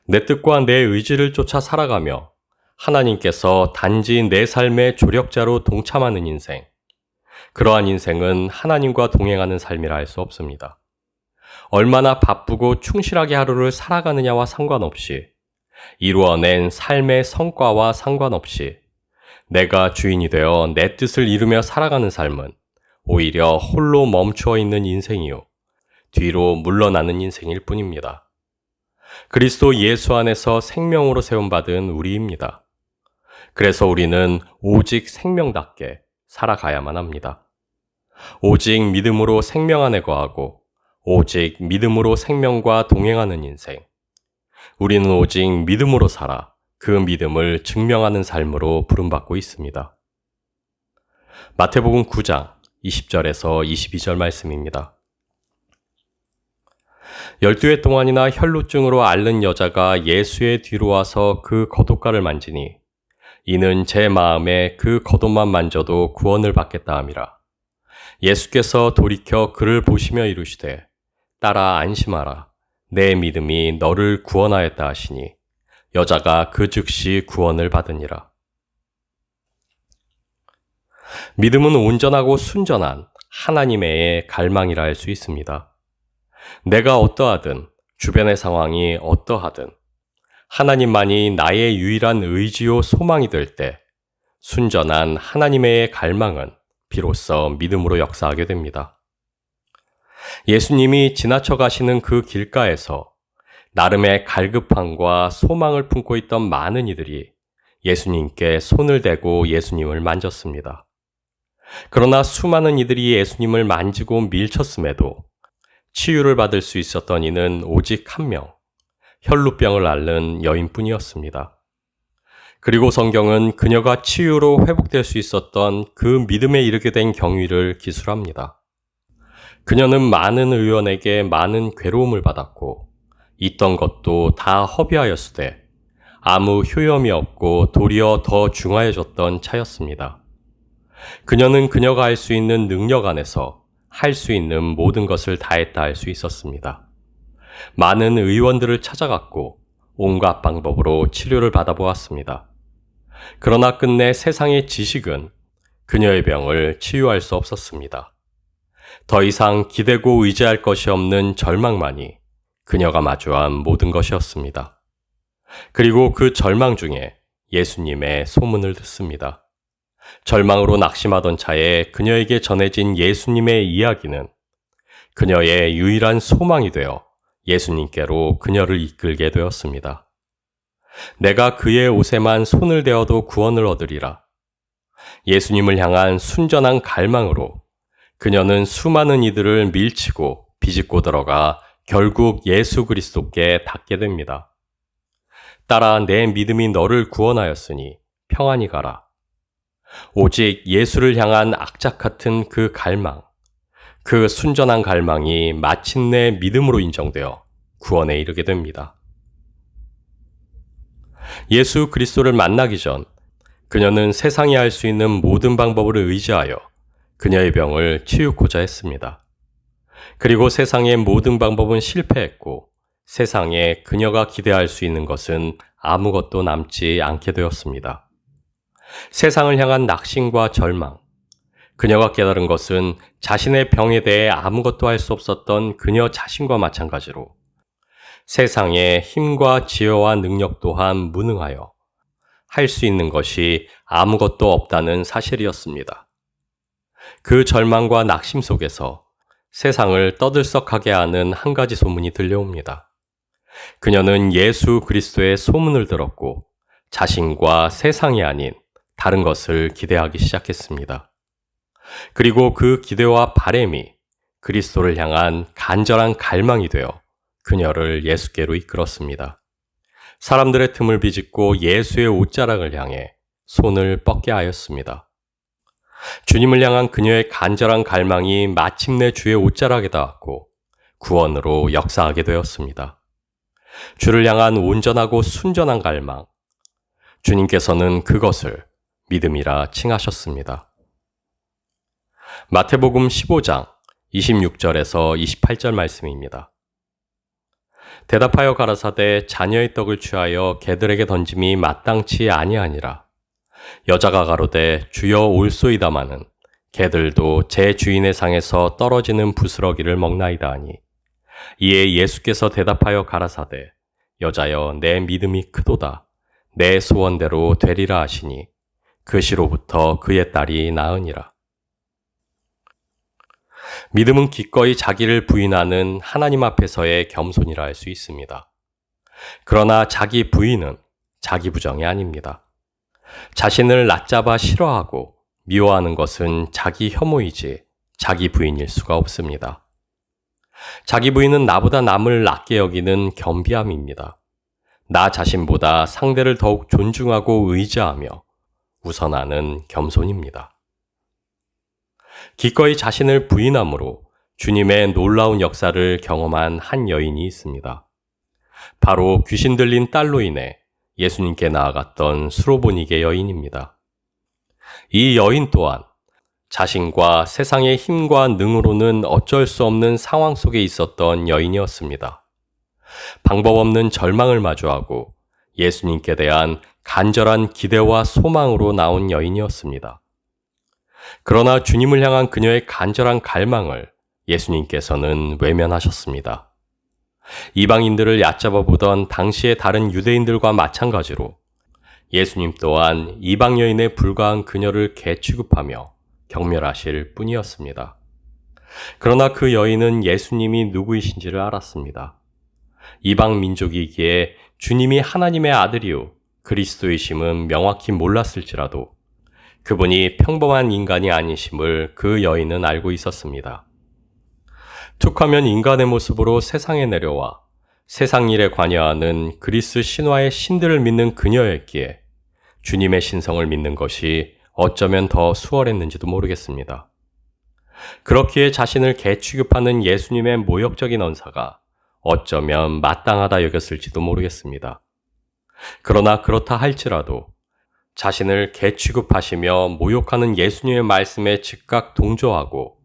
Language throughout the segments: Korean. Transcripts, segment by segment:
내 뜻과 내 의지를 쫓아 살아가며 하나님께서 단지 내 삶의 조력자로 동참하는 인생, 그러한 인생은 하나님과 동행하는 삶이라 할 수 없습니다. 얼마나 바쁘고 충실하게 하루를 살아가느냐와 상관없이, 이루어낸 삶의 성과와 상관없이 내가 주인이 되어 내 뜻을 이루며 살아가는 삶은 오히려 홀로 멈추어 있는 인생이요, 뒤로 물러나는 인생일 뿐입니다. 그리스도 예수 안에서 생명으로 세움받은 우리입니다. 그래서 우리는 오직 생명답게 살아가야만 합니다. 오직 믿음으로 생명 안에 거하고 오직 믿음으로 생명과 동행하는 인생. 우리는 오직 믿음으로 살아 그 믿음을 증명하는 삶으로 부름받고 있습니다. 마태복음 9장 20절에서 22절 말씀입니다. 12해 동안이나 혈루증으로 앓는 여자가 예수의 뒤로 와서 그 겉옷가를 만지니 이는 제 마음에 그 겉옷만 만져도 구원을 받겠다 함이라. 예수께서 돌이켜 그를 보시며 이르시되 딸아 안심하라. 내 믿음이 너를 구원하였다 하시니 여자가 그 즉시 구원을 받으니라. 믿음은 온전하고 순전한 하나님의 갈망이라 할 수 있습니다. 내가 어떠하든 주변의 상황이 어떠하든 하나님만이 나의 유일한 의지요 소망이 될 때 순전한 하나님의 갈망은 비로소 믿음으로 역사하게 됩니다. 예수님이 지나쳐 가시는 그 길가에서 나름의 갈급함과 소망을 품고 있던 많은 이들이 예수님께 손을 대고 예수님을 만졌습니다. 그러나 수많은 이들이 예수님을 만지고 밀쳤음에도 치유를 받을 수 있었던 이는 오직 한 명, 혈루병을 앓는 여인뿐이었습니다. 그리고 성경은 그녀가 치유로 회복될 수 있었던 그 믿음에 이르게 된 경위를 기술합니다. 그녀는 많은 의원에게 많은 괴로움을 받았고 있던 것도 다 허비하였으되 아무 효염이 없고 도리어 더 중하여졌던 차였습니다. 그녀는 그녀가 할 수 있는 능력 안에서 할 수 있는 모든 것을 다했다 할 수 있었습니다. 많은 의원들을 찾아갔고 온갖 방법으로 치료를 받아보았습니다. 그러나 끝내 세상의 지식은 그녀의 병을 치유할 수 없었습니다. 더 이상 기대고 의지할 것이 없는 절망만이 그녀가 마주한 모든 것이었습니다. 그리고 그 절망 중에 예수님의 소문을 듣습니다. 절망으로 낙심하던 차에 그녀에게 전해진 예수님의 이야기는 그녀의 유일한 소망이 되어 예수님께로 그녀를 이끌게 되었습니다. 내가 그의 옷에만 손을 대어도 구원을 얻으리라. 예수님을 향한 순전한 갈망으로 그녀는 수많은 이들을 밀치고 비집고 들어가 결국 예수 그리스도께 닿게 됩니다. 딸아 내 믿음이 너를 구원하였으니 평안히 가라. 오직 예수를 향한 악착 같은 그 갈망, 그 순전한 갈망이 마침내 믿음으로 인정되어 구원에 이르게 됩니다. 예수 그리스도를 만나기 전 그녀는 세상이 할 수 있는 모든 방법을 의지하여 그녀의 병을 치유코자 했습니다. 그리고 세상의 모든 방법은 실패했고 세상에 그녀가 기대할 수 있는 것은 아무것도 남지 않게 되었습니다. 세상을 향한 낙심과 절망, 그녀가 깨달은 것은 자신의 병에 대해 아무것도 할 수 없었던 그녀 자신과 마찬가지로 세상의 힘과 지혜와 능력 또한 무능하여 할 수 있는 것이 아무것도 없다는 사실이었습니다. 그 절망과 낙심 속에서 세상을 떠들썩하게 하는 한 가지 소문이 들려옵니다. 그녀는 예수 그리스도의 소문을 들었고 자신과 세상이 아닌 다른 것을 기대하기 시작했습니다. 그리고 그 기대와 바램이 그리스도를 향한 간절한 갈망이 되어 그녀를 예수께로 이끌었습니다. 사람들의 틈을 비집고 예수의 옷자락을 향해 손을 뻗게 하였습니다. 주님을 향한 그녀의 간절한 갈망이 마침내 주의 옷자락에 닿았고 구원으로 역사하게 되었습니다. 주를 향한 온전하고 순전한 갈망, 주님께서는 그것을 믿음이라 칭하셨습니다. 마태복음 15장 26절에서 28절 말씀입니다. 대답하여 가라사대 자녀의 떡을 취하여 개들에게 던짐이 마땅치 아니하니라. 여자가 가로되 주여 올소이다마는 개들도 제 주인의 상에서 떨어지는 부스러기를 먹나이다 하니, 이에 예수께서 대답하여 가라사대 여자여 내 믿음이 크도다. 내 소원대로 되리라 하시니 그 시로부터 그의 딸이 나으니라. 믿음은 기꺼이 자기를 부인하는 하나님 앞에서의 겸손이라 할 수 있습니다. 그러나 자기 부인은 자기 부정이 아닙니다. 자신을 낮잡아 싫어하고 미워하는 것은 자기 혐오이지 자기 부인일 수가 없습니다. 자기 부인은 나보다 남을 낮게 여기는 겸비함입니다. 나 자신보다 상대를 더욱 존중하고 의지하며 우선하는 겸손입니다. 기꺼이 자신을 부인함으로 주님의 놀라운 역사를 경험한 한 여인이 있습니다. 바로 귀신 들린 딸로 인해 예수님께 나아갔던 수로보니게 여인입니다. 이 여인 또한 자신과 세상의 힘과 능으로는 어쩔 수 없는 상황 속에 있었던 여인이었습니다. 방법 없는 절망을 마주하고 예수님께 대한 간절한 기대와 소망으로 나온 여인이었습니다. 그러나 주님을 향한 그녀의 간절한 갈망을 예수님께서는 외면하셨습니다. 이방인들을 얕잡아 보던 당시의 다른 유대인들과 마찬가지로 예수님 또한 이방 여인에 불과한 그녀를 개취급하며 경멸하실 뿐이었습니다. 그러나 그 여인은 예수님이 누구이신지를 알았습니다. 이방 민족이기에 주님이 하나님의 아들이요 그리스도이심은 명확히 몰랐을지라도 그분이 평범한 인간이 아니심을 그 여인은 알고 있었습니다. 툭하면 인간의 모습으로 세상에 내려와 세상 일에 관여하는 그리스 신화의 신들을 믿는 그녀였기에 주님의 신성을 믿는 것이 어쩌면 더 수월했는지도 모르겠습니다. 그렇기에 자신을 개취급하는 예수님의 모욕적인 언사가 어쩌면 마땅하다 여겼을지도 모르겠습니다. 그러나 그렇다 할지라도 자신을 개취급하시며 모욕하는 예수님의 말씀에 즉각 동조하고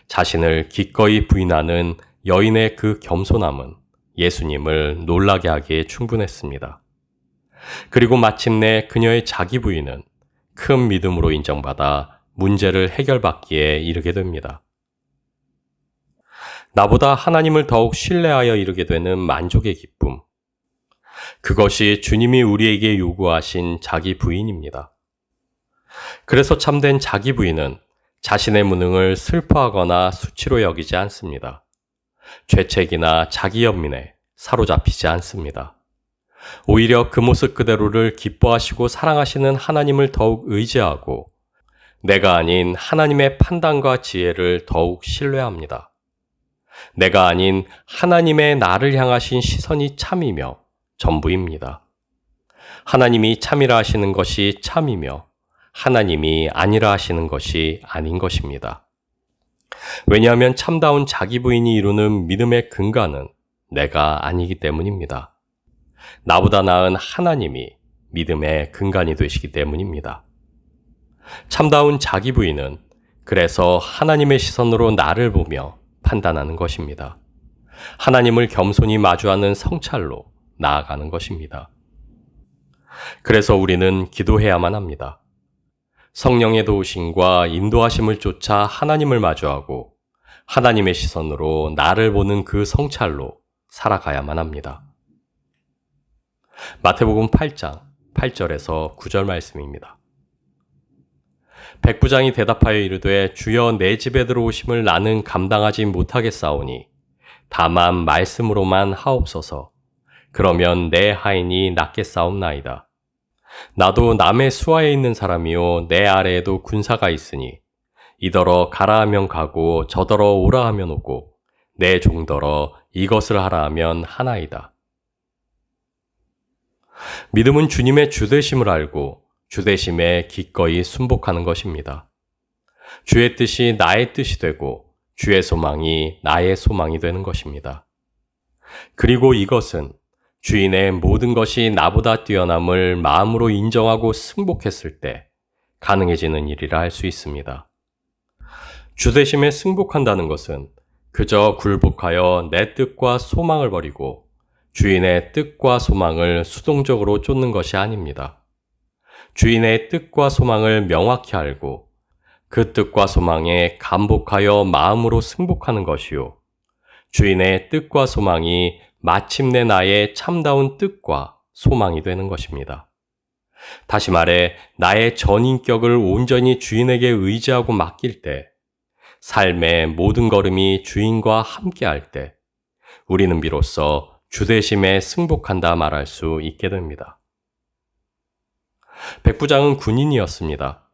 자신을 기꺼이 부인하는 여인의 그 겸손함은 예수님을 놀라게 하기에 충분했습니다. 그리고 마침내 그녀의 자기 부인은 큰 믿음으로 인정받아 문제를 해결받기에 이르게 됩니다. 나보다 하나님을 더욱 신뢰하여 이르게 되는 만족의 기쁨. 그것이 주님이 우리에게 요구하신 자기 부인입니다. 그래서 참된 자기 부인은 자신의 무능을 슬퍼하거나 수치로 여기지 않습니다. 죄책이나 자기 연민에 사로잡히지 않습니다. 오히려 그 모습 그대로를 기뻐하시고 사랑하시는 하나님을 더욱 의지하고 내가 아닌 하나님의 판단과 지혜를 더욱 신뢰합니다. 내가 아닌 하나님의 나를 향하신 시선이 참이며 전부입니다. 하나님이 참이라 하시는 것이 참이며 하나님이 아니라 하시는 것이 아닌 것입니다. 왜냐하면 참다운 자기 부인이 이루는 믿음의 근간은 내가 아니기 때문입니다. 나보다 나은 하나님이 믿음의 근간이 되시기 때문입니다. 참다운 자기 부인은 그래서 하나님의 시선으로 나를 보며 판단하는 것입니다. 하나님을 겸손히 마주하는 성찰로 나아가는 것입니다. 그래서 우리는 기도해야만 합니다. 성령의 도우심과 인도하심을 쫓아 하나님을 마주하고 하나님의 시선으로 나를 보는 그 성찰로 살아가야만 합니다. 마태복음 8장 8절에서 9절 말씀입니다. 백부장이 대답하여 이르되 주여 내 집에 들어오심을 나는 감당하지 못하겠사오니 다만 말씀으로만 하옵소서. 그러면 내 하인이 낫겠사옵나이다. 나도 남의 수하에 있는 사람이요 내 아래에도 군사가 있으니 이더러 가라 하면 가고 저더러 오라 하면 오고 내 종더러 이것을 하라 하면 하나이다. 믿음은 주님의 주되심을 알고 주되심에 기꺼이 순복하는 것입니다. 주의 뜻이 나의 뜻이 되고 주의 소망이 나의 소망이 되는 것입니다. 그리고 이것은 주인의 모든 것이 나보다 뛰어남을 마음으로 인정하고 승복했을 때 가능해지는 일이라 할 수 있습니다. 주되심에 승복한다는 것은 그저 굴복하여 내 뜻과 소망을 버리고 주인의 뜻과 소망을 수동적으로 쫓는 것이 아닙니다. 주인의 뜻과 소망을 명확히 알고 그 뜻과 소망에 감복하여 마음으로 승복하는 것이요. 주인의 뜻과 소망이 마침내 나의 참다운 뜻과 소망이 되는 것입니다. 다시 말해, 나의 전인격을 온전히 주인에게 의지하고 맡길 때, 삶의 모든 걸음이 주인과 함께할 때, 우리는 비로소 주대심에 승복한다 말할 수 있게 됩니다. 백부장은 군인이었습니다.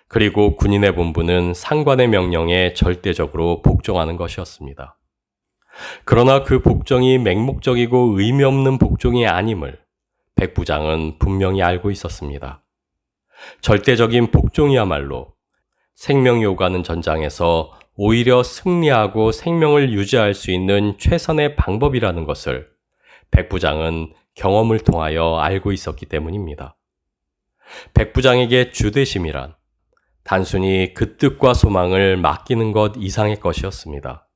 그리고 군인의 본분은 상관의 명령에 절대적으로 복종하는 것이었습니다. 그러나 그 복종이 맹목적이고 의미 없는 복종이 아님을 백부장은 분명히 알고 있었습니다. 절대적인 복종이야말로 생명이 오가는 전장에서 오히려 승리하고 생명을 유지할 수 있는 최선의 방법이라는 것을 백부장은 경험을 통하여 알고 있었기 때문입니다. 백부장에게 주대심이란 단순히 그 뜻과 소망을 맡기는 것 이상의 것이었습니다.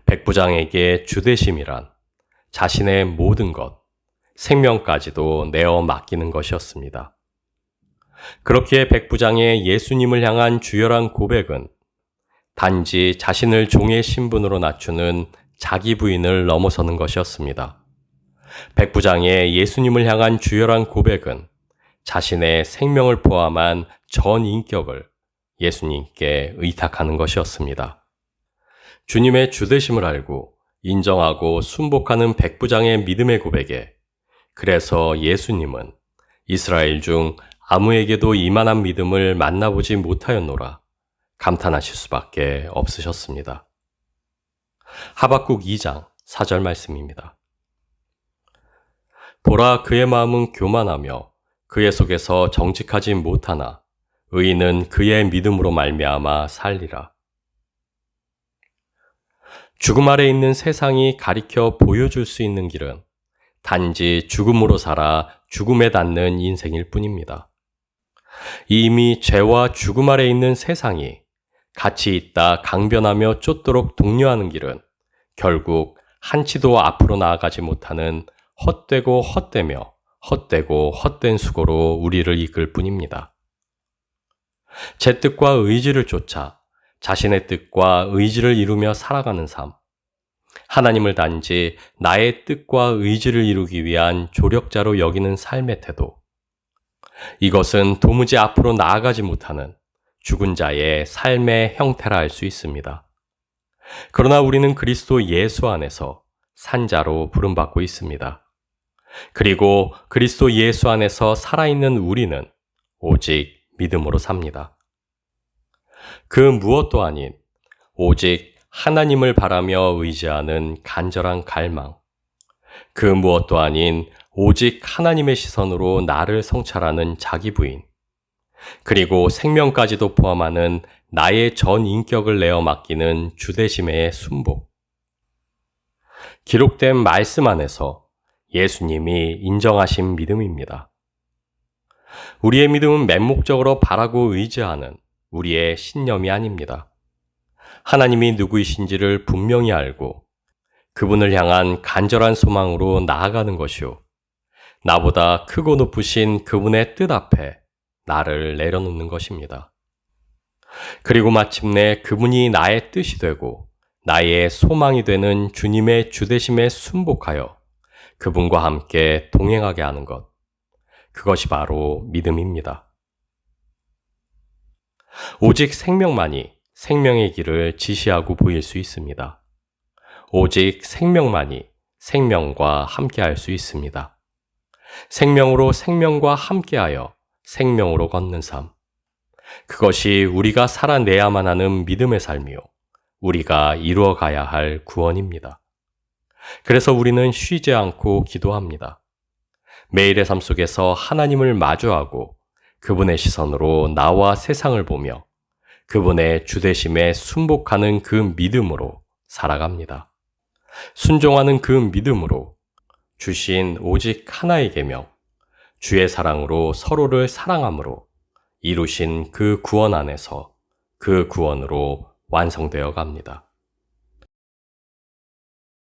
백부장에게 주대심이란 자신의 모든 것, 생명까지도 내어 맡기는 것이었습니다. 그렇기에 백부장의 예수님을 향한 주열한 고백은 단지 자신을 종의 신분으로 낮추는 자기 부인을 넘어서는 것이었습니다. 백부장의 예수님을 향한 주열한 고백은 자신의 생명을 포함한 전 인격을 예수님께 의탁하는 것이었습니다. 주님의 주되심을 알고 인정하고 순복하는 백부장의 믿음의 고백에 그래서 예수님은 이스라엘 중 아무에게도 이만한 믿음을 만나보지 못하였노라 감탄하실 수밖에 없으셨습니다. 하박국 2장 4절 말씀입니다. 보라, 그의 마음은 교만하며 그의 속에서 정직하지 못하나 의인은 그의 믿음으로 말미암아 살리라. 죽음 아래 있는 세상이 가리켜 보여줄 수 있는 길은 단지 죽음으로 살아 죽음에 닿는 인생일 뿐입니다. 이미 죄와 죽음 아래 있는 세상이 같이 있다 강변하며 쫓도록 독려하는 길은 결국 한치도 앞으로 나아가지 못하는 헛되고 헛되며 헛되고 헛된 수고로 우리를 이끌 뿐입니다. 제 뜻과 의지를 쫓아 자신의 뜻과 의지를 이루며 살아가는 삶, 하나님을 단지 나의 뜻과 의지를 이루기 위한 조력자로 여기는 삶의 태도, 이것은 도무지 앞으로 나아가지 못하는 죽은 자의 삶의 형태라 할 수 있습니다. 그러나 우리는 그리스도 예수 안에서 산자로 부름받고 있습니다. 그리고 그리스도 예수 안에서 살아있는 우리는 오직 믿음으로 삽니다. 그 무엇도 아닌 오직 하나님을 바라며 의지하는 간절한 갈망, 그 무엇도 아닌 오직 하나님의 시선으로 나를 성찰하는 자기 부인, 그리고 생명까지도 포함하는 나의 전 인격을 내어 맡기는 주대심의 순복. 기록된 말씀 안에서 예수님이 인정하신 믿음입니다. 우리의 믿음은 맹목적으로 바라고 의지하는 우리의 신념이 아닙니다. 하나님이 누구이신지를 분명히 알고 그분을 향한 간절한 소망으로 나아가는 것이요. 나보다 크고 높으신 그분의 뜻 앞에 나를 내려놓는 것입니다. 그리고 마침내 그분이 나의 뜻이 되고 나의 소망이 되는 주님의 주대심에 순복하여 그분과 함께 동행하게 하는 것. 그것이 바로 믿음입니다. 오직 생명만이 생명의 길을 지시하고 보일 수 있습니다. 오직 생명만이 생명과 함께할 수 있습니다. 생명으로 생명과 함께하여 생명으로 걷는 삶. 그것이 우리가 살아내야만 하는 믿음의 삶이요. 우리가 이루어가야 할 구원입니다. 그래서 우리는 쉬지 않고 기도합니다. 매일의 삶 속에서 하나님을 마주하고 그분의 시선으로 나와 세상을 보며 그분의 주대심에 순복하는 그 믿음으로 살아갑니다. 순종하는 그 믿음으로 주신 오직 하나의 계명, 주의 사랑으로 서로를 사랑함으로 이루신 그 구원 안에서 그 구원으로 완성되어 갑니다.